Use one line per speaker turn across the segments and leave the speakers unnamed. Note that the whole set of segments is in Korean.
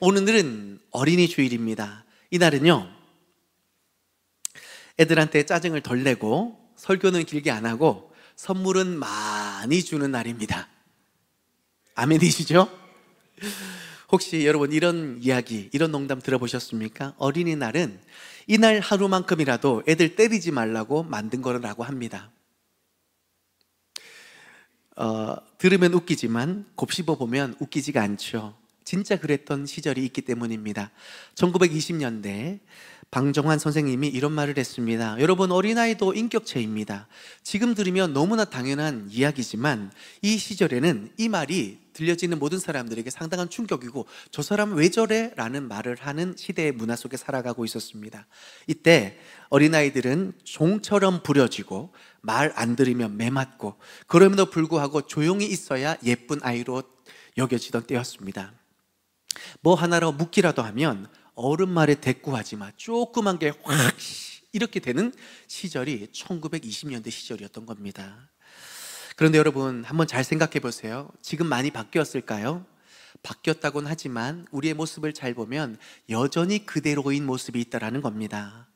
오늘은 어린이 주일입니다. 이날은요, 애들한테 짜증을 덜 내고 설교는 길게 안 하고 선물은 많이 주는 날입니다. 아멘이시죠? 혹시 여러분 이런 이야기, 이런 농담 들어보셨습니까? 어린이날은 이날 하루만큼이라도 애들 때리지 말라고 만든 거라고 합니다. 들으면 웃기지만 곱씹어 보면 웃기지가 않죠. 진짜 그랬던 시절이 있기 때문입니다. 1920년대 방정환 선생님이 이런 말을 했습니다. 여러분, 어린아이도 인격체입니다. 지금 들으면 너무나 당연한 이야기지만 이 시절에는 이 말이 들려지는 모든 사람들에게 상당한 충격이고, 저 사람 왜 저래? 라는 말을 하는 시대의 문화 속에 살아가고 있었습니다. 이때 어린아이들은 종처럼 부려지고 말 안 들으면 매맞고, 그럼에도 불구하고 조용히 있어야 예쁜 아이로 여겨지던 때였습니다. 뭐 하나로 묻기라도 하면 어른 말에 대꾸하지 마, 조그만 게 확 이렇게 되는 시절이 1920년대 시절이었던 겁니다. 그런데 여러분, 한번 잘 생각해 보세요. 지금 많이 바뀌었을까요? 바뀌었다고는 하지만 우리의 모습을 잘 보면 여전히 그대로인 모습이 있다는 겁니다.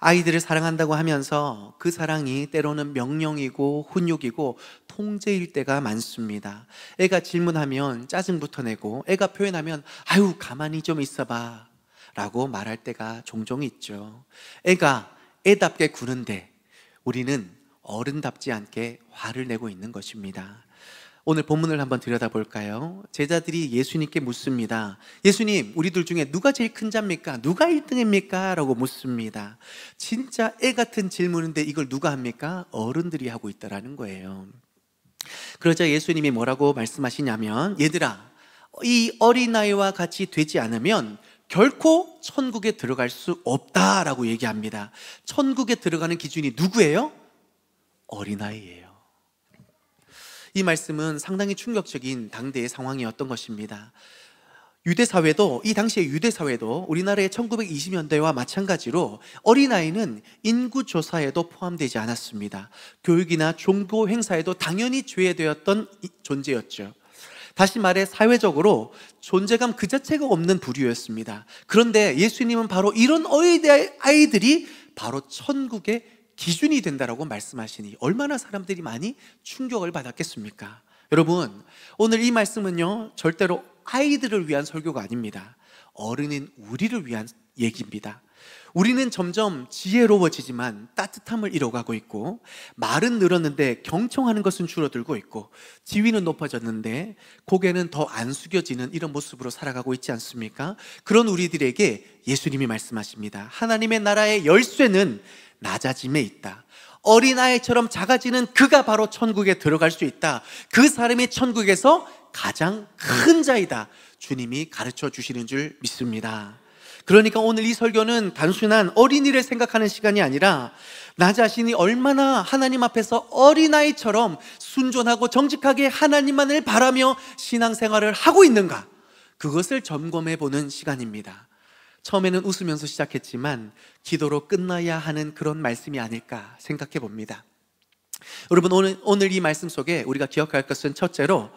아이들을 사랑한다고 하면서 그 사랑이 때로는 명령이고 훈육이고 통제일 때가 많습니다. 애가 질문하면 짜증부터 내고, 애가 표현하면 아유 가만히 좀 있어봐 라고 말할 때가 종종 있죠. 애가 애답게 구는데 우리는 어른답지 않게 화를 내고 있는 것입니다. 오늘 본문을 한번 들여다볼까요? 제자들이 예수님께 묻습니다. 예수님, 우리들 중에 누가 제일 큰 자입니까? 누가 1등입니까? 라고 묻습니다. 진짜 애 같은 질문인데 이걸 누가 합니까? 어른들이 하고 있다는 거예요. 그러자 예수님이 뭐라고 말씀하시냐면, 얘들아, 이 어린아이와 같이 되지 않으면 결코 천국에 들어갈 수 없다라고 얘기합니다. 천국에 들어가는 기준이 누구예요? 어린아이예요. 이 말씀은 상당히 충격적인 당대의 상황이었던 것입니다. 유대사회도, 이 당시의 유대사회도 우리나라의 1920년대와 마찬가지로 어린아이는 인구조사에도 포함되지 않았습니다. 교육이나 종교 행사에도 당연히 제외되었던 존재였죠. 다시 말해 사회적으로 존재감 그 자체가 없는 부류였습니다. 그런데 예수님은 바로 이런 아이들이 바로 천국의 기준이 된다라고 말씀하시니 얼마나 사람들이 많이 충격을 받았겠습니까? 여러분, 오늘 이 말씀은요, 절대로 아이들을 위한 설교가 아닙니다. 어른인 우리를 위한 얘기입니다. 우리는 점점 지혜로워지지만 따뜻함을 잃어가고 있고, 말은 늘었는데 경청하는 것은 줄어들고 있고, 지위는 높아졌는데 고개는 더 안 숙여지는 이런 모습으로 살아가고 있지 않습니까? 그런 우리들에게 예수님이 말씀하십니다. 하나님의 나라의 열쇠는 낮아짐에 있다. 어린아이처럼 작아지는 그가 바로 천국에 들어갈 수 있다. 그 사람이 천국에서 가장 큰 자이다. 주님이 가르쳐 주시는 줄 믿습니다. 그러니까 오늘 이 설교는 단순한 어린이를 생각하는 시간이 아니라 나 자신이 얼마나 하나님 앞에서 어린아이처럼 순종하고 정직하게 하나님만을 바라며 신앙생활을 하고 있는가, 그것을 점검해 보는 시간입니다. 처음에는 웃으면서 시작했지만 기도로 끝나야 하는 그런 말씀이 아닐까 생각해 봅니다. 여러분, 오늘 이 말씀 속에 우리가 기억할 것은, 첫째로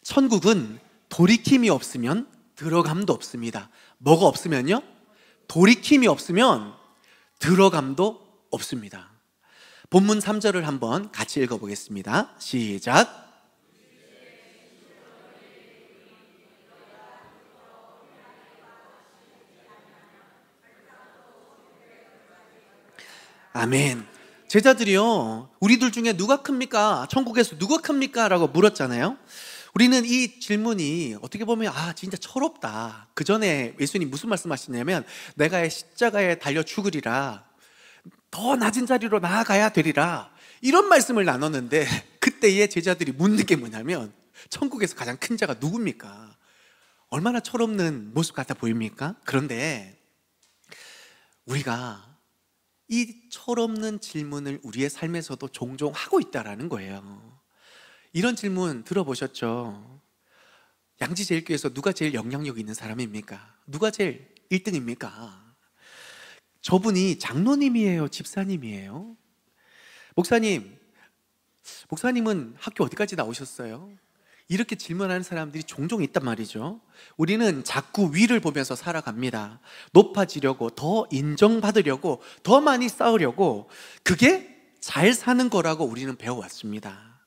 천국은 돌이킴이 없으면 들어감도 없습니다. 뭐가 없으면요? 돌이킴이 없으면 들어감도 없습니다. 본문 3절을 한번 같이 읽어보겠습니다. 시작. 아멘. 제자들이요, 우리들 중에 누가 큽니까? 천국에서 누가 큽니까? 라고 물었잖아요. 우리는 이 질문이 어떻게 보면 진짜 철없다. 그 전에 예수님 무슨 말씀하시냐면, 내가 십자가에 달려 죽으리라, 더 낮은 자리로 나아가야 되리라, 이런 말씀을 나눴는데, 그때의 제자들이 묻는 게 뭐냐면, 천국에서 가장 큰 자가 누굽니까? 얼마나 철없는 모습 같아 보입니까? 그런데 우리가 이 철없는 질문을 우리의 삶에서도 종종 하고 있다는 거예요. 이런 질문 들어보셨죠? 양지제일교회에서 누가 제일 영향력 있는 사람입니까? 누가 제일 1등입니까? 저분이 장로님이에요? 집사님이에요? 목사님은 학교 어디까지 나오셨어요? 이렇게 질문하는 사람들이 종종 있단 말이죠. 우리는 자꾸 위를 보면서 살아갑니다. 높아지려고, 더 인정받으려고, 더 많이 쌓으려고, 그게 잘 사는 거라고 우리는 배워왔습니다.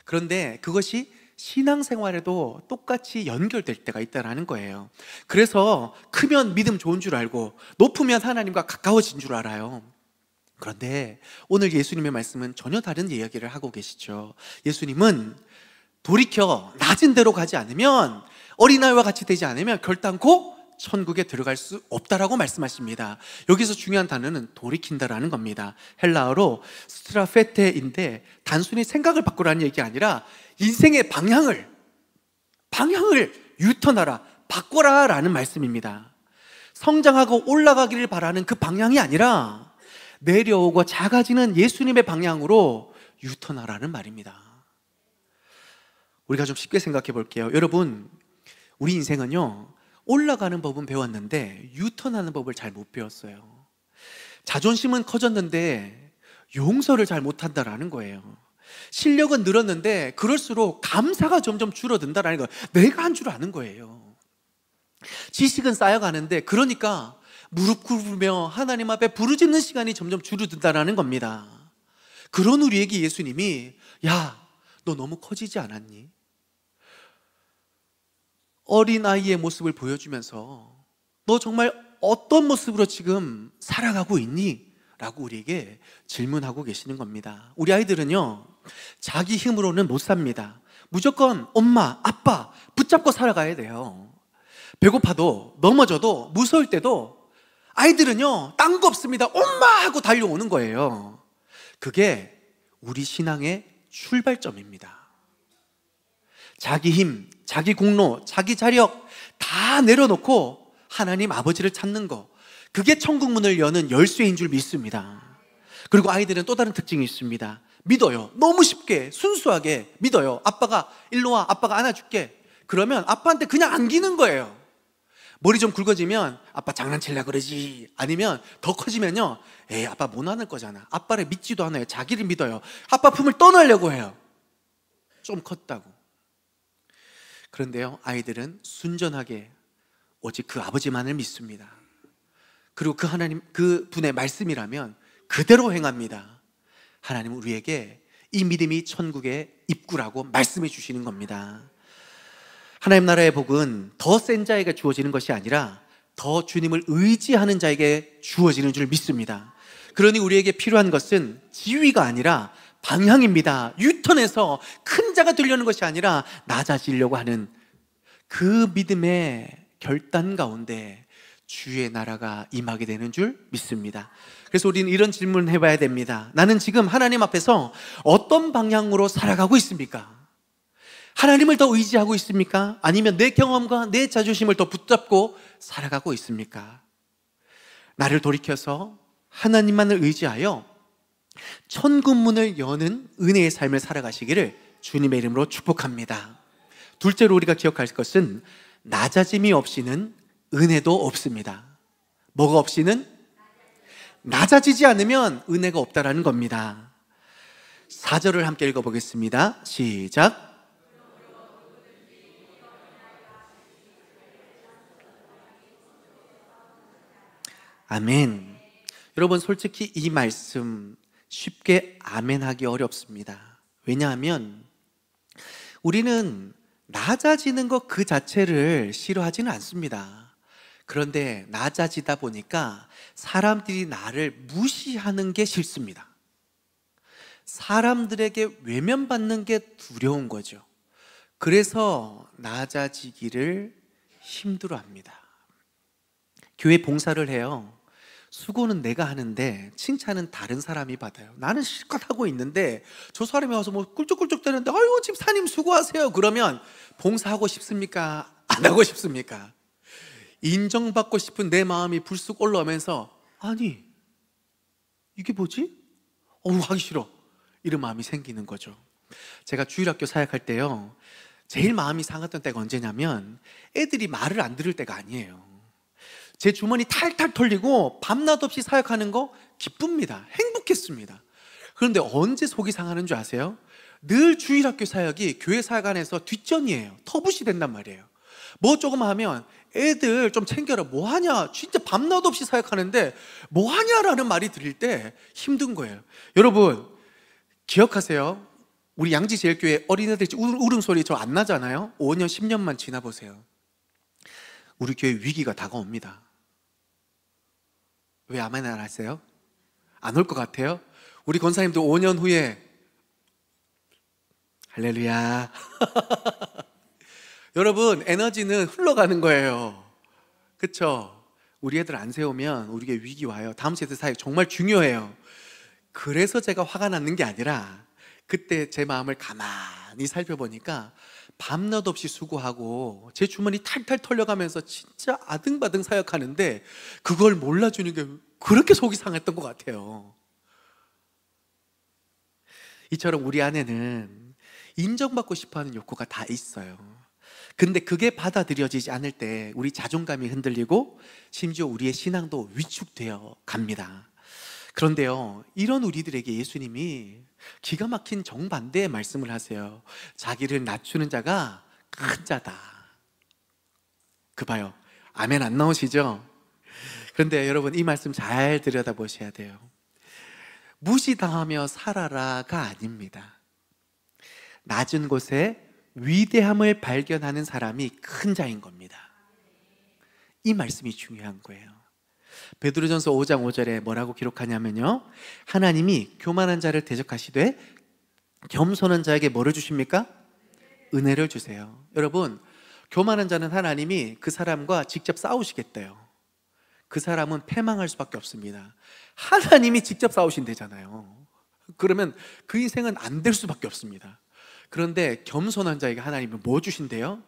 그런데 그것이 신앙생활에도 똑같이 연결될 때가 있다는 거예요. 그래서 크면 믿음 좋은 줄 알고 높으면 하나님과 가까워진 줄 알아요. 그런데 오늘 예수님의 말씀은 전혀 다른 이야기를 하고 계시죠. 예수님은 돌이켜 낮은 데로 가지 않으면, 어린아이와 같이 되지 않으면 결단코 천국에 들어갈 수 없다라고 말씀하십니다. 여기서 중요한 단어는 돌이킨다라는 겁니다. 헬라어로 스트라페테인데 단순히 생각을 바꾸라는 얘기가 아니라 인생의 방향을 유턴하라, 바꿔라 라는 말씀입니다. 성장하고 올라가기를 바라는 그 방향이 아니라 내려오고 작아지는 예수님의 방향으로 유턴하라는 말입니다. 우리가 좀 쉽게 생각해 볼게요. 여러분, 우리 인생은요, 올라가는 법은 배웠는데 유턴하는 법을 잘 못 배웠어요. 자존심은 커졌는데 용서를 잘 못한다라는 거예요. 실력은 늘었는데 그럴수록 감사가 점점 줄어든다라는 거예요. 내가 한 줄 아는 거예요. 지식은 쌓여가는데 그러니까 무릎 꿇으며 하나님 앞에 부르짖는 시간이 점점 줄어든다라는 겁니다. 그런 우리에게 예수님이, 야, 너 너무 커지지 않았니? 어린아이의 모습을 보여주면서 너 정말 어떤 모습으로 지금 살아가고 있니? 라고 우리에게 질문하고 계시는 겁니다. 우리 아이들은요, 자기 힘으로는 못 삽니다. 무조건 엄마, 아빠 붙잡고 살아가야 돼요. 배고파도 넘어져도 무서울 때도 아이들은요, 딴 거 없습니다. 엄마 하고 달려오는 거예요. 그게 우리 신앙의 출발점입니다. 자기 힘, 자기 공로, 자기 자력 다 내려놓고 하나님 아버지를 찾는 거, 그게 천국 문을 여는 열쇠인 줄 믿습니다. 그리고 아이들은 또 다른 특징이 있습니다. 믿어요. 너무 쉽게 순수하게 믿어요. 아빠가 일로 와, 아빠가 안아줄게. 그러면 아빠한테 그냥 안기는 거예요. 머리 좀 굵어지면 아빠 장난치려고 그러지. 아니면 더 커지면요, 에이, 아빠 못 안을 거잖아. 아빠를 믿지도 않아요. 자기를 믿어요. 아빠 품을 떠나려고 해요. 좀 컸다고. 그런데요, 아이들은 순전하게 오직 그 아버지만을 믿습니다. 그리고 그 하나님, 그 분의 말씀이라면 그대로 행합니다. 하나님은 우리에게 이 믿음이 천국의 입구라고 말씀해 주시는 겁니다. 하나님 나라의 복은 더 센 자에게 주어지는 것이 아니라 더 주님을 의지하는 자에게 주어지는 줄 믿습니다. 그러니 우리에게 필요한 것은 지위가 아니라 방향입니다. 유턴해서 큰 자가 되려는 것이 아니라 낮아지려고 하는 그 믿음의 결단 가운데 주의 나라가 임하게 되는 줄 믿습니다. 그래서 우리는 이런 질문을 해봐야 됩니다. 나는 지금 하나님 앞에서 어떤 방향으로 살아가고 있습니까? 하나님을 더 의지하고 있습니까? 아니면 내 경험과 내 자존심을 더 붙잡고 살아가고 있습니까? 나를 돌이켜서 하나님만을 의지하여 천국 문을 여는 은혜의 삶을 살아가시기를 주님의 이름으로 축복합니다. 둘째로 우리가 기억할 것은 낮아짐이 없이는 은혜도 없습니다. 뭐가 없이는? 낮아지지 않으면 은혜가 없다라는 겁니다. 4절을 함께 읽어보겠습니다. 시작. 아멘. 여러분, 솔직히 이 말씀 쉽게 아멘하기 어렵습니다. 왜냐하면 우리는 낮아지는 것 그 자체를 싫어하지는 않습니다. 그런데 낮아지다 보니까 사람들이 나를 무시하는 게 싫습니다. 사람들에게 외면받는 게 두려운 거죠. 그래서 낮아지기를 힘들어합니다. 교회 봉사를 해요. 수고는 내가 하는데 칭찬은 다른 사람이 받아요. 나는 실컷 하고 있는데 저 사람이 와서 뭐 꿀쩍꿀쩍 대는데, 아유 집사님 수고하세요. 그러면 봉사하고 싶습니까? 안 하고 싶습니까? 인정받고 싶은 내 마음이 불쑥 올라오면서, 아니 이게 뭐지? 하기 싫어. 이런 마음이 생기는 거죠. 제가 주일학교 사역할 때요, 제일 마음이 상했던 때가 언제냐면 애들이 말을 안 들을 때가 아니에요. 제 주머니 탈탈 털리고 밤낮 없이 사역하는 거 기쁩니다. 행복했습니다. 그런데 언제 속이 상하는 줄 아세요? 늘 주일학교 사역이 교회 사역 안에서 뒷전이에요. 터부시 된단 말이에요. 뭐 조금 하면 애들 좀 챙겨라, 뭐하냐, 진짜 밤낮 없이 사역하는데 뭐하냐라는 말이 들릴 때 힘든 거예요. 여러분 기억하세요? 우리 양지제일교회 어린애들 울음소리 저 안 나잖아요. 5년 10년만 지나보세요. 우리 교회 위기가 다가옵니다. 왜 아멘 안 하세요? 안 올 것 같아요? 우리 권사님도 5년 후에 할렐루야 여러분 에너지는 흘러가는 거예요. 그쵸? 우리 애들 안 세우면 우리에게 위기 와요. 다음 세대 사역 정말 중요해요. 그래서 제가 화가 나는 게 아니라 그때 제 마음을 가만히 살펴보니까 밤낮 없이 수고하고 제 주머니 탈탈 털려가면서 진짜 아등바등 사역하는데 그걸 몰라주는 게 그렇게 속이 상했던 것 같아요. 이처럼 우리 안에는 인정받고 싶어하는 욕구가 다 있어요. 근데 그게 받아들여지지 않을 때 우리 자존감이 흔들리고 심지어 우리의 신앙도 위축되어 갑니다. 그런데요, 이런 우리들에게 예수님이 기가 막힌 정반대의 말씀을 하세요. 자기를 낮추는 자가 큰 자다. 그 봐요, 아멘 안 나오시죠? 그런데 여러분 이 말씀 잘 들여다보셔야 돼요. 무시당하며 살아라가 아닙니다. 낮은 곳에 위대함을 발견하는 사람이 큰 자인 겁니다. 이 말씀이 중요한 거예요. 베드로전서 5장 5절에 뭐라고 기록하냐면요, 하나님이 교만한 자를 대적하시되 겸손한 자에게 뭐를 주십니까? 은혜를 주세요. 여러분 교만한 자는 하나님이 그 사람과 직접 싸우시겠대요. 그 사람은 패망할 수밖에 없습니다. 하나님이 직접 싸우신대잖아요. 그러면 그 인생은 안 될 수밖에 없습니다. 그런데 겸손한 자에게 하나님은 뭐 주신대요?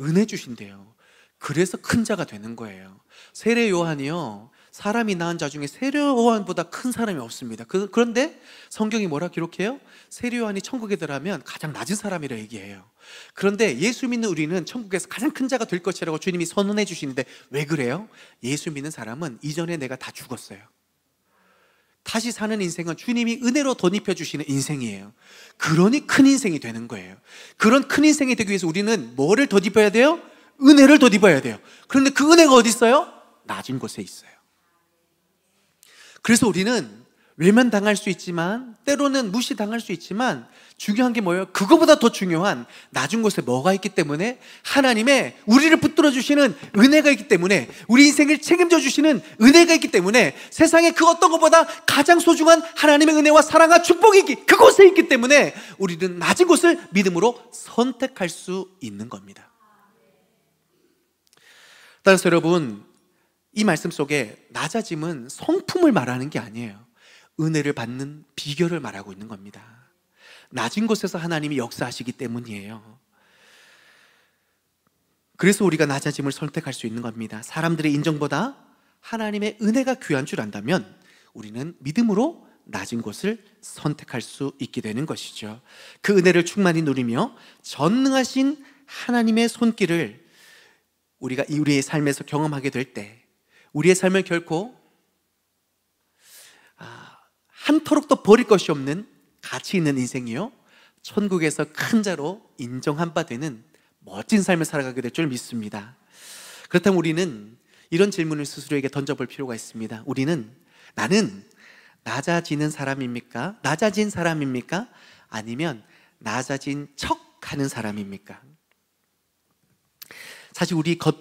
은혜 주신대요. 그래서 큰 자가 되는 거예요. 세례 요한이요, 사람이 낳은 자 중에 세례 요한보다 큰 사람이 없습니다. 그런데 성경이 뭐라 기록해요? 세례 요한이 천국에 들어가면 가장 낮은 사람이라 얘기해요. 그런데 예수 믿는 우리는 천국에서 가장 큰 자가 될 것이라고 주님이 선언해 주시는데 왜 그래요? 예수 믿는 사람은 이전에 내가 다 죽었어요. 다시 사는 인생은 주님이 은혜로 덧입혀 주시는 인생이에요. 그러니 큰 인생이 되는 거예요. 그런 큰 인생이 되기 위해서 우리는 뭐를 덧입어야 돼요? 은혜를 덧입어야 돼요. 그런데 그 은혜가 어디 있어요? 낮은 곳에 있어요. 그래서 우리는 외면당할 수 있지만 때로는 무시당할 수 있지만 중요한 게 뭐예요? 그거보다 더 중요한 낮은 곳에 뭐가 있기 때문에 하나님의 우리를 붙들어 주시는 은혜가 있기 때문에, 우리 인생을 책임져 주시는 은혜가 있기 때문에, 세상에 그 어떤 것보다 가장 소중한 하나님의 은혜와 사랑과 축복이 그곳에 있기 때문에 우리는 낮은 곳을 믿음으로 선택할 수 있는 겁니다. 따라서 여러분 이 말씀 속에 낮아짐은 성품을 말하는 게 아니에요. 은혜를 받는 비결을 말하고 있는 겁니다. 낮은 곳에서 하나님이 역사하시기 때문이에요. 그래서 우리가 낮아짐을 선택할 수 있는 겁니다. 사람들의 인정보다 하나님의 은혜가 귀한 줄 안다면 우리는 믿음으로 낮은 곳을 선택할 수 있게 되는 것이죠. 그 은혜를 충만히 누리며 전능하신 하나님의 손길을 우리가 우리의 삶에서 경험하게 될 때 우리의 삶을 결코 한토록도 버릴 것이 없는 가치 있는 인생이요, 천국에서 큰 자로 인정한 바 되는 멋진 삶을 살아가게 될 줄 믿습니다. 그렇다면 우리는 이런 질문을 스스로에게 던져볼 필요가 있습니다. 나는 낮아지는 사람입니까? 낮아진 사람입니까? 아니면 낮아진 척하는 사람입니까? 사실 우리가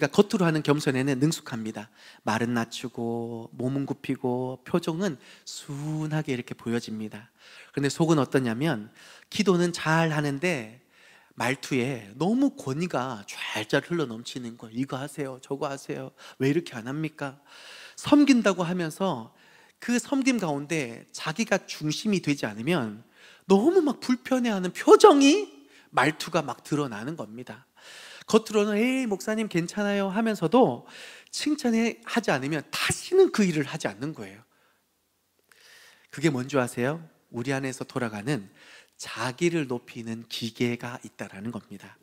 겉으로 하는 겸손에는 능숙합니다. 말은 낮추고 몸은 굽히고 표정은 순하게 이렇게 보여집니다. 그런데 속은 어떠냐면 기도는 잘 하는데 말투에 너무 권위가 좔좔 흘러 넘치는 거예요. 이거 하세요, 저거 하세요, 왜 이렇게 안 합니까? 섬긴다고 하면서 그 섬김 가운데 자기가 중심이 되지 않으면 너무 막 불편해하는 표정이, 말투가 막 드러나는 겁니다. 겉으로는 에이 목사님 괜찮아요 하면서도 칭찬하지 않으면 다시는 그 일을 하지 않는 거예요. 그게 뭔지 아세요? 우리 안에서 돌아가는 자기를 높이는 기계가 있다라는 겁니다.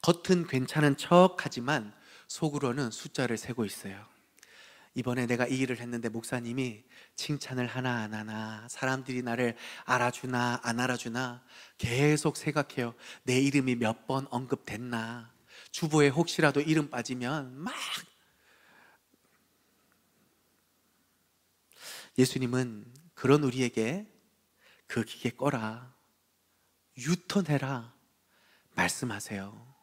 겉은 괜찮은 척 하지만 속으로는 숫자를 세고 있어요. 이번에 내가 이 일을 했는데 목사님이 칭찬을 하나 안 하나, 사람들이 나를 알아주나 안 알아주나 계속 생각해요. 내 이름이 몇 번 언급됐나, 주보에 혹시라도 이름 빠지면 막. 예수님은 그런 우리에게 그 기계 꺼라, 유턴해라 말씀하세요.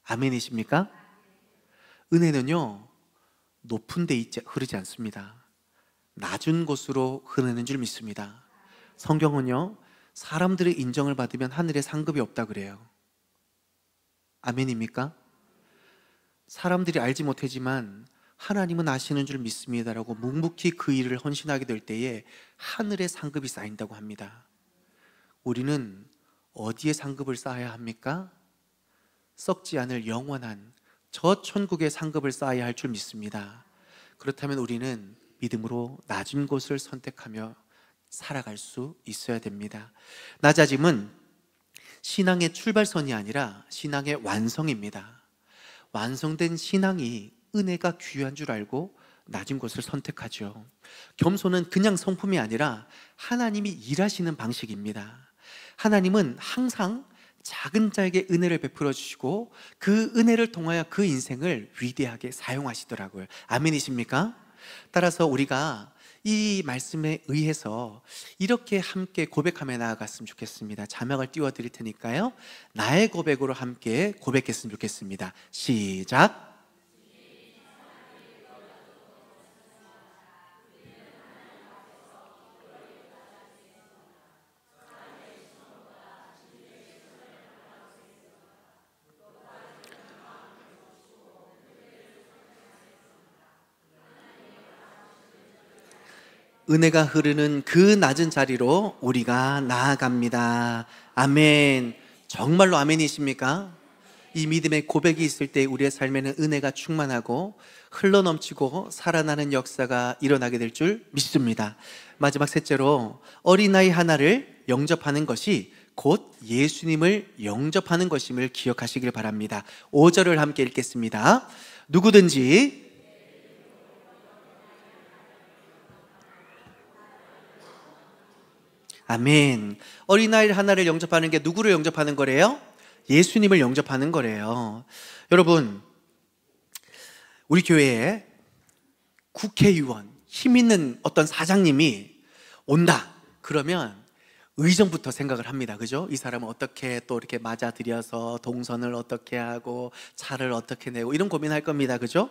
아멘이십니까? 은혜는요, 높은 데 흐르지 않습니다. 낮은 곳으로 흐르는 줄 믿습니다. 성경은요, 사람들의 인정을 받으면 하늘에 상급이 없다 그래요. 아멘입니까? 사람들이 알지 못하지만 하나님은 아시는 줄 믿습니다라고 묵묵히 그 일을 헌신하게 될 때에 하늘에 상급이 쌓인다고 합니다. 우리는 어디에 상급을 쌓아야 합니까? 썩지 않을 영원한 저 천국의 상급을 쌓아야 할 줄 믿습니다. 그렇다면 우리는 믿음으로 낮은 곳을 선택하며 살아갈 수 있어야 됩니다. 낮아짐은 신앙의 출발선이 아니라 신앙의 완성입니다. 완성된 신앙이 은혜가 귀한 줄 알고 낮은 곳을 선택하죠. 겸손은 그냥 성품이 아니라 하나님이 일하시는 방식입니다. 하나님은 항상 작은 자에게 은혜를 베풀어 주시고 그 은혜를 통하여 그 인생을 위대하게 사용하시더라고요. 아멘이십니까? 따라서 우리가 이 말씀에 의해서 이렇게 함께 고백하며 나아갔으면 좋겠습니다. 자막을 띄워 드릴 테니까요, 나의 고백으로 함께 고백했으면 좋겠습니다. 시작. 은혜가 흐르는 그 낮은 자리로 우리가 나아갑니다. 아멘. 정말로 아멘이십니까? 이 믿음의 고백이 있을 때 우리의 삶에는 은혜가 충만하고 흘러넘치고 살아나는 역사가 일어나게 될 줄 믿습니다. 마지막 셋째로, 어린아이 하나를 영접하는 것이 곧 예수님을 영접하는 것임을 기억하시길 바랍니다. 5절을 함께 읽겠습니다. 누구든지 아멘. 어린아이 하나를 영접하는 게 누구를 영접하는 거래요? 예수님을 영접하는 거래요. 여러분, 우리 교회에 국회의원, 힘 있는 어떤 사장님이 온다 그러면 의정부터 생각을 합니다. 그죠? 이 사람은 어떻게 또 이렇게 맞아들여서 동선을 어떻게 하고 차를 어떻게 내고 이런 고민할 겁니다. 그죠?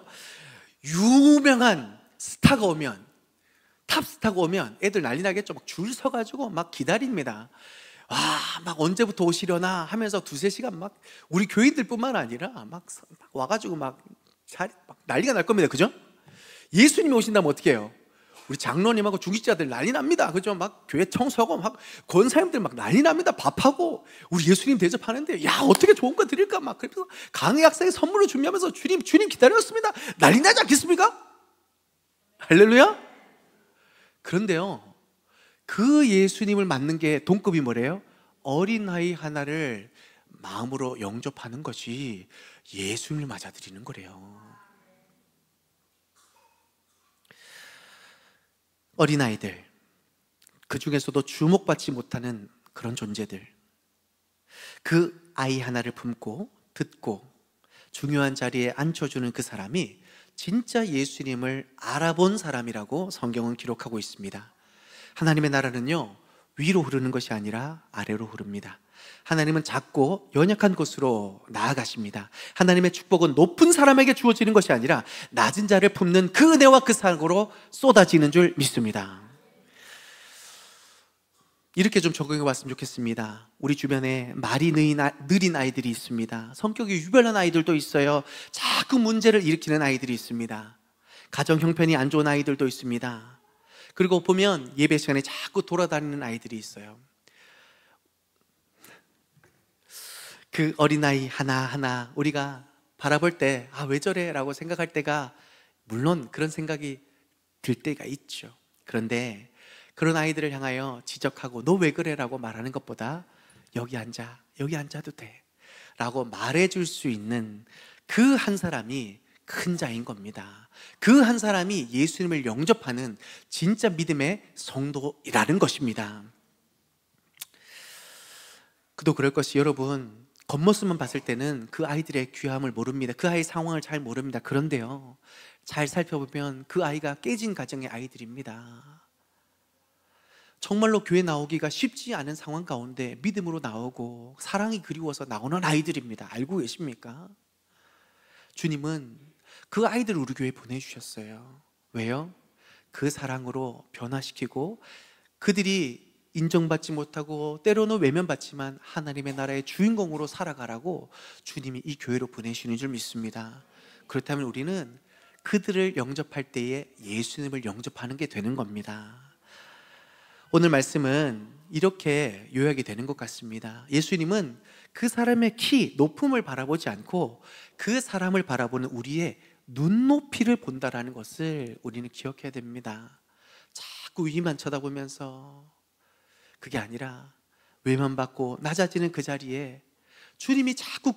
유명한 스타가 오면, 탑스타가 오면 애들 난리 나겠죠. 막 줄 서가지고 막 기다립니다. 와, 막 언제부터 오시려나 하면서 두세 시간 막 우리 교인들뿐만 아니라 막 와가지고 막 난리가 날 겁니다. 그죠? 예수님이 오신다면 어떻게 해요? 우리 장로님하고 중직자들 난리 납니다. 그죠? 막 교회 청소하고 막 권사님들 막 난리 납니다. 밥하고 우리 예수님 대접하는데, 야, 어떻게 좋은 거 드릴까? 막 그래서 강의 학생이 선물을 준비하면서 주님 기다렸습니다. 난리 나지 않겠습니까? 할렐루야? 그런데요, 그 예수님을 맞는 게 동급이 뭐래요? 어린아이 하나를 마음으로 영접하는 것이 예수님을 맞아들이는 거래요. 어린아이들, 그 중에서도 주목받지 못하는 그런 존재들, 그 아이 하나를 품고 듣고 중요한 자리에 앉혀주는 그 사람이 진짜 예수님을 알아본 사람이라고 성경은 기록하고 있습니다. 하나님의 나라는요, 위로 흐르는 것이 아니라 아래로 흐릅니다. 하나님은 작고 연약한 곳으로 나아가십니다. 하나님의 축복은 높은 사람에게 주어지는 것이 아니라 낮은 자를 품는 그 은혜와 그 사랑으로 쏟아지는 줄 믿습니다. 이렇게 좀 적용해 봤으면 좋겠습니다. 우리 주변에 말이 느린 아이들이 있습니다. 성격이 유별난 아이들도 있어요. 자꾸 문제를 일으키는 아이들이 있습니다. 가정 형편이 안 좋은 아이들도 있습니다. 그리고 보면 예배 시간에 자꾸 돌아다니는 아이들이 있어요. 그 어린아이 하나하나 우리가 바라볼 때, 아, 왜 저래? 라고 생각할 때가 물론 그런 생각이 들 때가 있죠. 그런데 그런 아이들을 향하여 지적하고 너 왜 그래? 라고 말하는 것보다 여기 앉아, 여기 앉아도 돼 라고 말해줄 수 있는 그 한 사람이 큰 자인 겁니다. 그 한 사람이 예수님을 영접하는 진짜 믿음의 성도이라는 것입니다. 그도 그럴 것이, 여러분, 겉모습만 봤을 때는 그 아이들의 귀함을 모릅니다. 그 아이 상황을 잘 모릅니다. 그런데요, 잘 살펴보면 그 아이가 깨진 가정의 아이들입니다. 정말로 교회 나오기가 쉽지 않은 상황 가운데 믿음으로 나오고 사랑이 그리워서 나오는 아이들입니다. 알고 계십니까? 주님은 그 아이들을 우리 교회에 보내주셨어요. 왜요? 그 사랑으로 변화시키고 그들이 인정받지 못하고 때로는 외면받지만 하나님의 나라의 주인공으로 살아가라고 주님이 이 교회로 보내시는 줄 믿습니다. 그렇다면 우리는 그들을 영접할 때에 예수님을 영접하는 게 되는 겁니다. 오늘 말씀은 이렇게 요약이 되는 것 같습니다. 예수님은 그 사람의 키, 높음을 바라보지 않고 그 사람을 바라보는 우리의 눈높이를 본다라는 것을 우리는 기억해야 됩니다. 자꾸 위만 쳐다보면서, 그게 아니라 외면받고 낮아지는 그 자리에 주님이 자꾸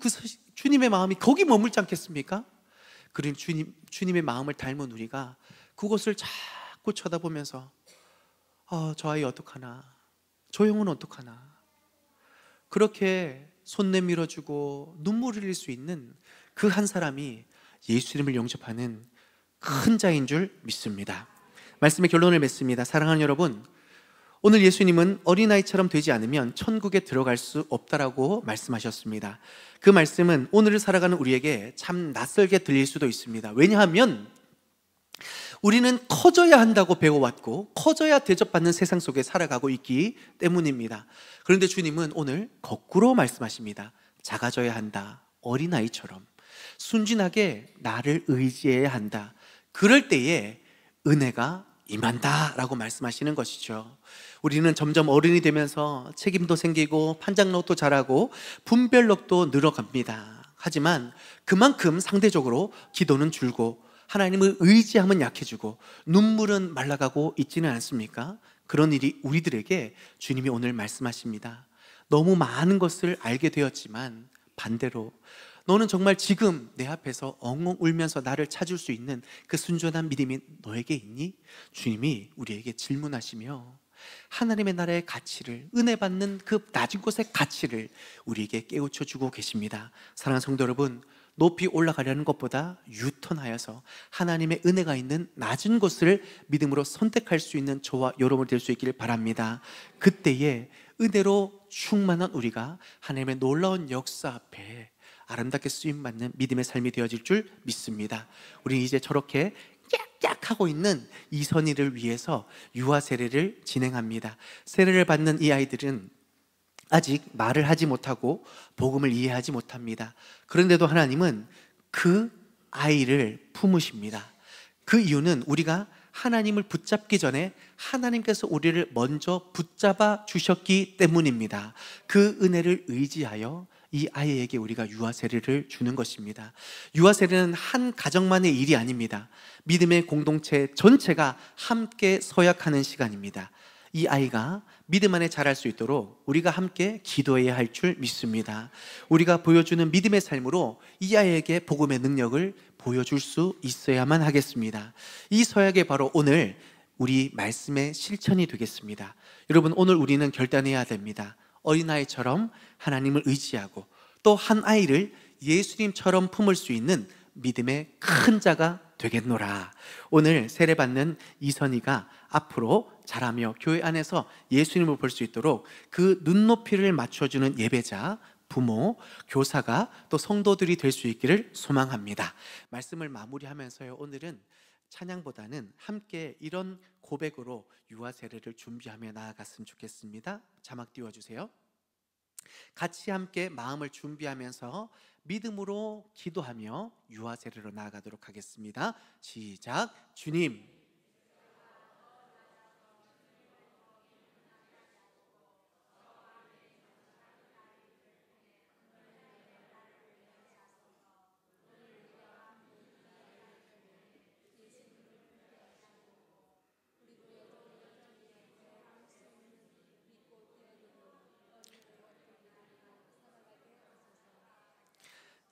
주님의 마음이 거기 머물지 않겠습니까? 그런 주님의 마음을 닮은 우리가 그곳을 자꾸 쳐다보면서 저 아이 어떡하나, 저 영혼 어떡하나, 그렇게 손 내밀어주고 눈물 흘릴 수 있는 그 한 사람이 예수님을 영접하는 큰 자인 줄 믿습니다. 말씀의 결론을 맺습니다. 사랑하는 여러분, 오늘 예수님은 어린아이처럼 되지 않으면 천국에 들어갈 수 없다라고 말씀하셨습니다. 그 말씀은 오늘을 살아가는 우리에게 참 낯설게 들릴 수도 있습니다. 왜냐하면 우리는 커져야 한다고 배워왔고 커져야 대접받는 세상 속에 살아가고 있기 때문입니다. 그런데 주님은 오늘 거꾸로 말씀하십니다. 작아져야 한다. 어린아이처럼 순진하게 나를 의지해야 한다. 그럴 때에 은혜가 임한다 라고 말씀하시는 것이죠. 우리는 점점 어른이 되면서 책임도 생기고 판장력도 자라고 분별력도 늘어갑니다. 하지만 그만큼 상대적으로 기도는 줄고 하나님을 의지하면 약해지고 눈물은 말라가고 있지는 않습니까? 그런 일이 우리들에게 주님이 오늘 말씀하십니다. 너무 많은 것을 알게 되었지만 반대로 너는 정말 지금 내 앞에서 엉엉 울면서 나를 찾을 수 있는 그 순전한 믿음이 너에게 있니? 주님이 우리에게 질문하시며 하나님의 나라의 가치를, 은혜 받는 그 낮은 곳의 가치를 우리에게 깨우쳐 주고 계십니다. 사랑하는 성도 여러분, 높이 올라가려는 것보다 유턴하여서 하나님의 은혜가 있는 낮은 곳을 믿음으로 선택할 수 있는 저와 여러분 될 수 있기를 바랍니다. 그때에 은혜로 충만한 우리가 하나님의 놀라운 역사 앞에 아름답게 쓰임받는 믿음의 삶이 되어질 줄 믿습니다. 우리는 이제 저렇게 깍깍 하고 있는 이선희를 위해서 유아 세례를 진행합니다. 세례를 받는 이 아이들은 아직 말을 하지 못하고 복음을 이해하지 못합니다. 그런데도 하나님은 그 아이를 품으십니다. 그 이유는 우리가 하나님을 붙잡기 전에 하나님께서 우리를 먼저 붙잡아 주셨기 때문입니다. 그 은혜를 의지하여 이 아이에게 우리가 유아 세례를 주는 것입니다. 유아 세례는 한 가정만의 일이 아닙니다. 믿음의 공동체 전체가 함께 서약하는 시간입니다. 이 아이가 믿음 안에 자랄 수 있도록 우리가 함께 기도해야 할 줄 믿습니다. 우리가 보여주는 믿음의 삶으로 이 아이에게 복음의 능력을 보여줄 수 있어야만 하겠습니다. 이 서약이 바로 오늘 우리 말씀의 실천이 되겠습니다. 여러분, 오늘 우리는 결단해야 됩니다. 어린아이처럼 하나님을 의지하고 또 한 아이를 예수님처럼 품을 수 있는 믿음의 큰 자가 되겠노라. 오늘 세례받는 이선희가 앞으로 자라며 교회 안에서 예수님을 볼 수 있도록 그 눈높이를 맞춰주는 예배자, 부모, 교사가 또 성도들이 될 수 있기를 소망합니다. 말씀을 마무리하면서요, 오늘은 찬양보다는 함께 이런 고백으로 유아 세례를 준비하며 나아갔으면 좋겠습니다. 자막 띄워주세요. 같이 함께 마음을 준비하면서 믿음으로 기도하며 유아 세례로 나아가도록 하겠습니다. 시작. 주님,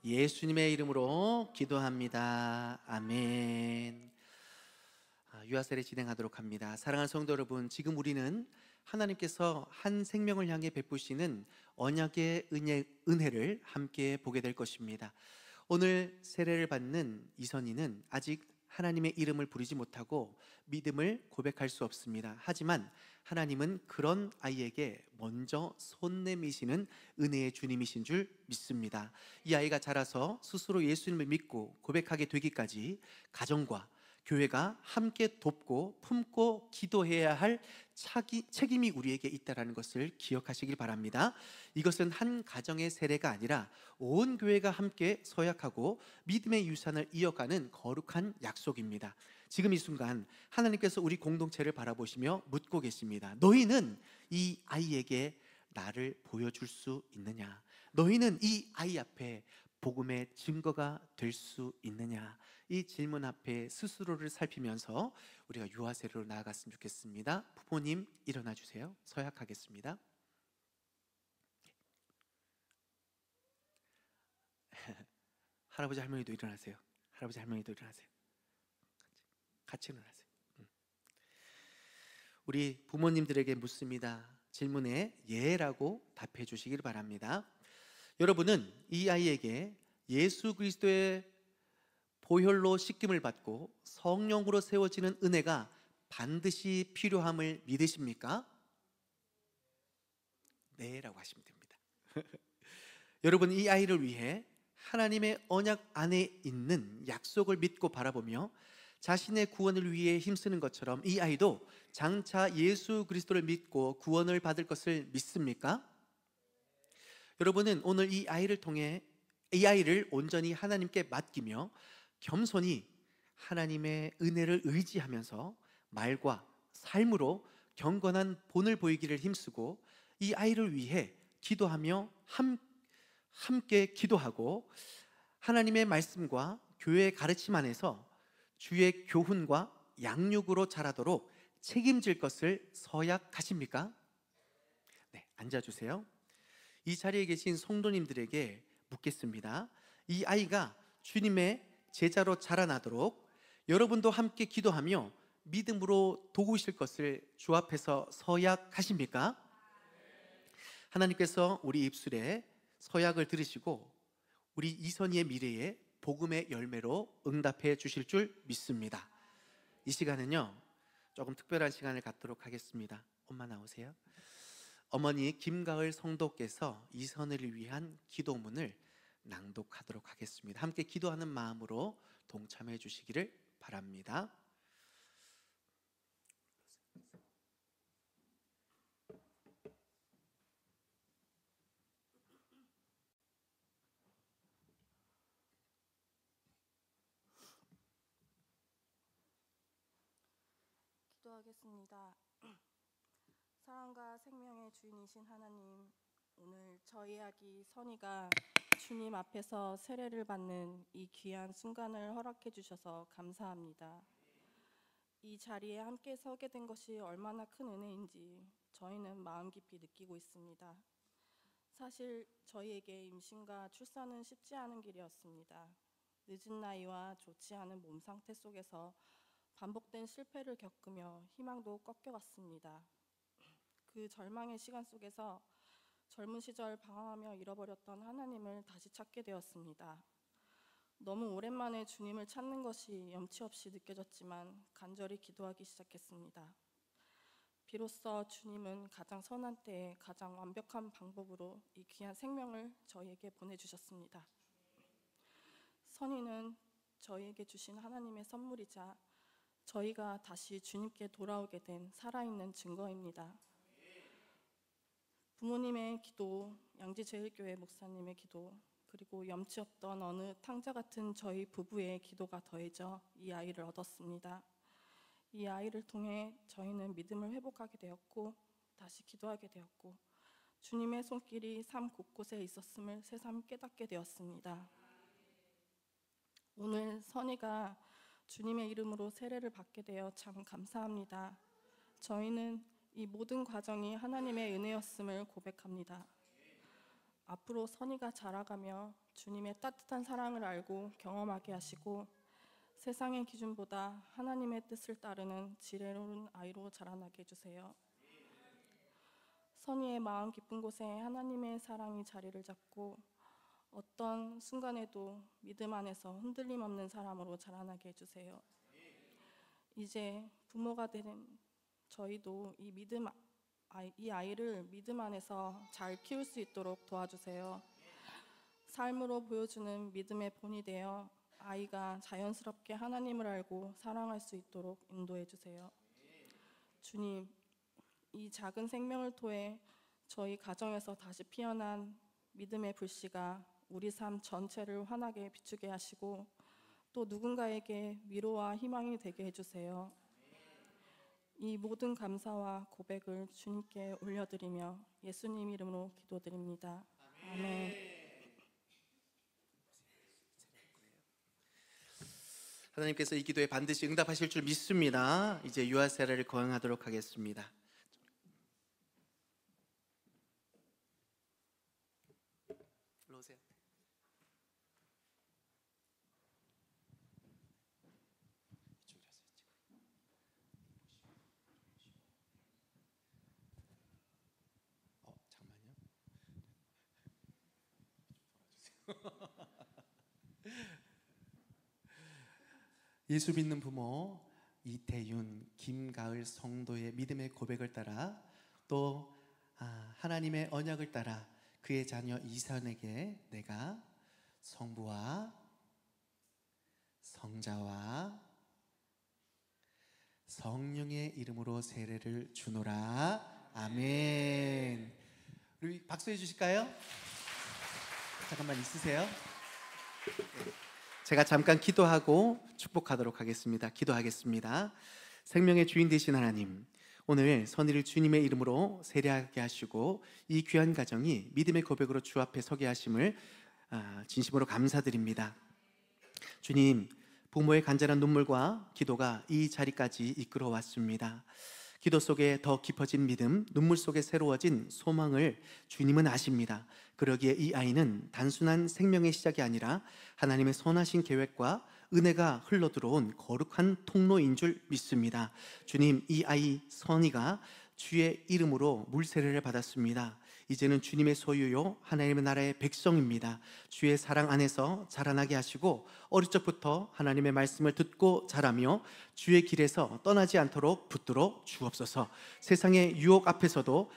예수님의 이름으로 기도합니다. 아멘. 유아세례 진행하도록 합니다. 사랑하는 성도 여러분, 지금 우리는 하나님께서 한 생명을 향해 베푸시는 언약의 은혜를 함께 보게 될 것입니다. 오늘 세례를 받는 이선희는 아직 하나님의 이름을 부르지 못하고 믿음을 고백할 수 없습니다. 하지만 하나님은 그런 아이에게 먼저 손 내미시는 은혜의 주님이신 줄 믿습니다. 이 아이가 자라서 스스로 예수님을 믿고 고백하게 되기까지 가정과 교회가 함께 돕고 품고 기도해야 할 책임이 우리에게 있다는 것을 기억하시길 바랍니다. 이것은 한 가정의 세례가 아니라 온 교회가 함께 서약하고 믿음의 유산을 이어가는 거룩한 약속입니다. 지금 이 순간 하나님께서 우리 공동체를 바라보시며 묻고 계십니다. 너희는 이 아이에게 나를 보여줄 수 있느냐? 너희는 이 아이 앞에 복음의 증거가 될 수 있느냐? 이 질문 앞에 스스로를 살피면서 우리가 유아세례로 나아갔으면 좋겠습니다. 부모님 일어나 주세요. 서약하겠습니다. 할아버지 할머니도 일어나세요. 할아버지 할머니도 일어나세요. 같이 일어나세요. 우리 부모님들에게 묻습니다. 질문에 예라고 답해 주시길 바랍니다. 여러분은 이 아이에게 예수 그리스도의 보혈로 씻김을 받고 성령으로 세워지는 은혜가 반드시 필요함을 믿으십니까? 네 라고 하시면 됩니다. 여러분, 이 아이를 위해 하나님의 언약 안에 있는 약속을 믿고 바라보며 자신의 구원을 위해 힘쓰는 것처럼 이 아이도 장차 예수 그리스도를 믿고 구원을 받을 것을 믿습니까? 여러분은 오늘 이 아이를 통해 이 아이를 온전히 하나님께 맡기며 겸손히 하나님의 은혜를 의지하면서 말과 삶으로 경건한 본을 보이기를 힘쓰고 이 아이를 위해 기도하며 함께 기도하고 하나님의 말씀과 교회의 가르침 안에서 주의 교훈과 양육으로 자라도록 책임질 것을 서약하십니까? 네, 앉아주세요. 이 자리에 계신 성도님들에게 묻겠습니다. 이 아이가 주님의 제자로 자라나도록 여러분도 함께 기도하며 믿음으로 도우실 것을 주 앞에서 서약하십니까? 하나님께서 우리 입술에 서약을 들으시고 우리 이선희의 미래에 복음의 열매로 응답해 주실 줄 믿습니다. 이 시간은요, 조금 특별한 시간을 갖도록 하겠습니다. 엄마 나오세요. 어머니 김가을 성도께서 이선희를 위한 기도문을 낭독하도록 하겠습니다. 함께 기도하는 마음으로 동참해 주시기를 바랍니다.
기도하겠습니다. 사랑과 생명의 주인이신 하나님, 오늘 저희 아기 선이가 주님 앞에서 세례를 받는 이 귀한 순간을 허락해 주셔서 감사합니다. 이 자리에 함께 서게 된 것이 얼마나 큰 은혜인지 저희는 마음 깊이 느끼고 있습니다. 사실 저희에게 임신과 출산은 쉽지 않은 길이었습니다. 늦은 나이와 좋지 않은 몸 상태 속에서 반복된 실패를 겪으며 희망도 꺾여갔습니다. 그 절망의 시간 속에서 젊은 시절 방황하며 잃어버렸던 하나님을 다시 찾게 되었습니다. 너무 오랜만에 주님을 찾는 것이 염치 없이 느껴졌지만 간절히 기도하기 시작했습니다. 비로소 주님은 가장 선한 때에 가장 완벽한 방법으로 이 귀한 생명을 저희에게 보내주셨습니다. 선희는 저희에게 주신 하나님의 선물이자 저희가 다시 주님께 돌아오게 된 살아있는 증거입니다. 부모님의 기도, 양지제일교회 목사님의 기도, 그리고 염치 없던 어느 탕자 같은 저희 부부의 기도가 더해져 이 아이를 얻었습니다. 이 아이를 통해 저희는 믿음을 회복하게 되었고 다시 기도하게 되었고 주님의 손길이 삶 곳곳에 있었음을 새삼 깨닫게 되었습니다. 오늘 선희가 주님의 이름으로 세례를 받게 되어 참 감사합니다. 저희는 이 모든 과정이 하나님의 은혜였음을 고백합니다. 앞으로 선희가 자라가며 주님의 따뜻한 사랑을 알고 경험하게 하시고 세상의 기준보다 하나님의 뜻을 따르는 지혜로운 아이로 자라나게 해주세요. 선희의 마음 깊은 곳에 하나님의 사랑이 자리를 잡고 어떤 순간에도 믿음 안에서 흔들림 없는 사람으로 자라나게 해주세요. 이제 부모가 된 저희도 이 아이를 믿음 안에서 잘 키울 수 있도록 도와주세요. 삶으로 보여주는 믿음의 본이 되어 아이가 자연스럽게 하나님을 알고 사랑할 수 있도록 인도해 주세요. 주님, 이 작은 생명을 통해 저희 가정에서 다시 피어난 믿음의 불씨가 우리 삶 전체를 환하게 비추게 하시고 또 누군가에게 위로와 희망이 되게 해주세요. 이 모든 감사와 고백을 주님께 올려드리며 예수님 이름으로 기도드립니다. 아멘.
하나님께서 이 기도에 반드시 응답하실 줄 믿습니다. 이제 유아 세례를 거행하도록 하겠습니다. 일로 오세요. 예수 믿는 부모 이태윤, 김가을 성도의 믿음의 고백을 따라 또 하나님의 언약을 따라 그의 자녀 이선에게 내가 성부와 성자와 성령의 이름으로 세례를 주노라. 아멘. 우리 박수해 주실까요? 잠깐만 있으세요. 제가 잠깐 기도하고 축복하도록 하겠습니다. 기도하겠습니다. 생명의 주인 되신 하나님, 오늘 선희를 주님의 이름으로 세례하게 하시고 이 귀한 가정이 믿음의 고백으로 주 앞에 서게 하심을 진심으로 감사드립니다. 주님, 부모의 간절한 눈물과 기도가 이 자리까지 이끌어 왔습니다. 기도 속에 더 깊어진 믿음, 눈물 속에 새로워진 소망을 주님은 아십니다. 그러기에 이 아이는 단순한 생명의 시작이 아니라 하나님의 선하신 계획과 은혜가 흘러들어온 거룩한 통로인 줄 믿습니다. 주님, 이 아이 선희가 주의 이름으로 물세례를 받았습니다. 이제는 주님의 소유요 하나님의 나라의 백성입니다. 주의 사랑 안에서 자라나게 하시고 어릴 적부터 하나님의 말씀을 듣고 자라며 주의 길에서 떠나지 않도록 붙들어 주옵소서. 세상의 유혹 앞에서도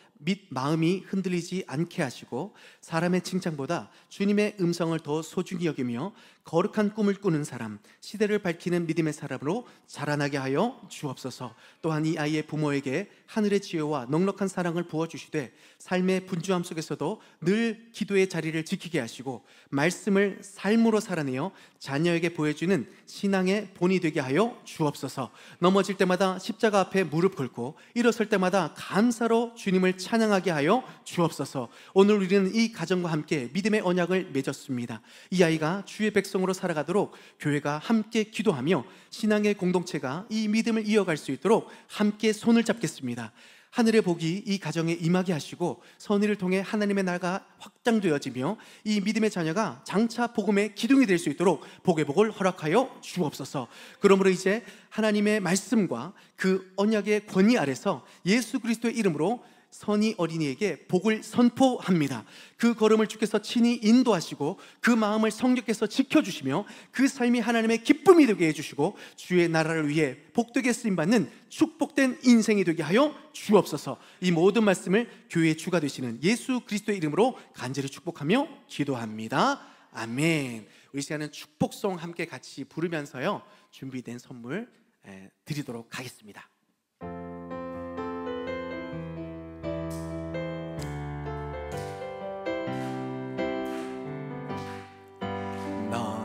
마음이 흔들리지 않게 하시고 사람의 칭찬보다 주님의 음성을 더 소중히 여기며 거룩한 꿈을 꾸는 사람, 시대를 밝히는 믿음의 사람으로 자라나게 하여 주옵소서. 또한 이 아이의 부모에게 하늘의 지혜와 넉넉한 사랑을 부어주시되 삶의 분주함 속에서도 늘 기도의 자리를 지키게 하시고 말씀을 삶으로 살아내어 자녀에게 보여주는 신앙의 본이 되게 하여 주옵소서. 넘어질 때마다 십자가 앞에 무릎 꿇고 일어설 때마다 감사로 주님을 찬양하게 하여 주옵소서. 오늘 우리는 이 가정과 함께 믿음의 언약을 맺었습니다. 이 아이가 주의 백성으로 살아가도록 교회가 함께 기도하며 신앙의 공동체가 이 믿음을 이어갈 수 있도록 함께 손을 잡겠습니다. 하늘의 복이 이 가정에 임하게 하시고 선의를 통해 하나님의 나라가 확장되어지며 이 믿음의 자녀가 장차 복음의 기둥이 될 수 있도록 복의 복을 허락하여 주옵소서. 그러므로 이제 하나님의 말씀과 그 언약의 권위 아래서 예수 그리스도의 이름으로 선희 어린이에게 복을 선포합니다. 그 걸음을 주께서 친히 인도하시고 그 마음을 성령께서 지켜주시며 그 삶이 하나님의 기쁨이 되게 해주시고 주의 나라를 위해 복되게 쓰임받는 축복된 인생이 되게 하여 주옵소서. 이 모든 말씀을 교회의 주가 되시는 예수 그리스도의 이름으로 간절히 축복하며 기도합니다. 아멘. 우리 시간은 축복송 함께 같이 부르면서요 준비된 선물 드리도록 하겠습니다.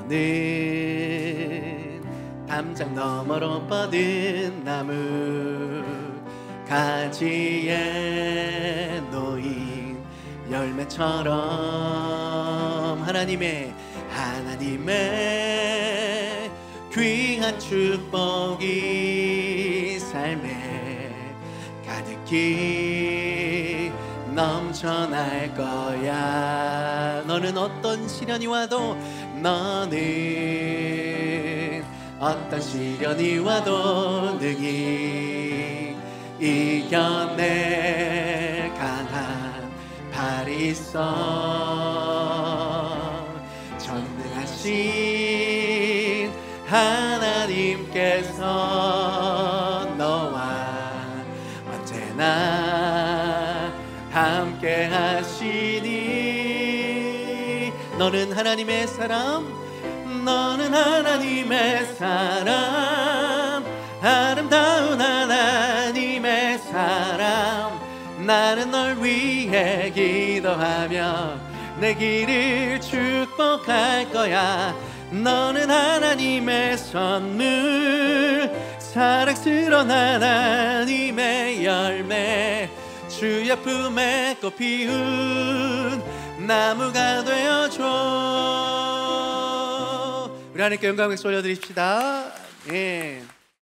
너는 담장 너머로 뻗은 나무 가지에 놓인 열매처럼 하나님의 귀한 축복이 삶에 가득히 넘쳐 전할 거야. 너는 어떤 시련이 와도 너는 어떤 시련이 와도 능히 이겨낼 강한 발이 있어. 전능하신 하나님께서 너와 언제나 함께 하시니. 너는 하나님의 사람, 너는 하나님의 사람, 아름다운 하나님의 사람. 나는 널 위해 기도하며 내 길을 축복할 거야. 너는 하나님의 선물, 사랑스러운 하나님의 열매, 주의 품에 꽃 피운 나무가 되어줘. 우리 하나님께 영광을 올려드립시다. 예.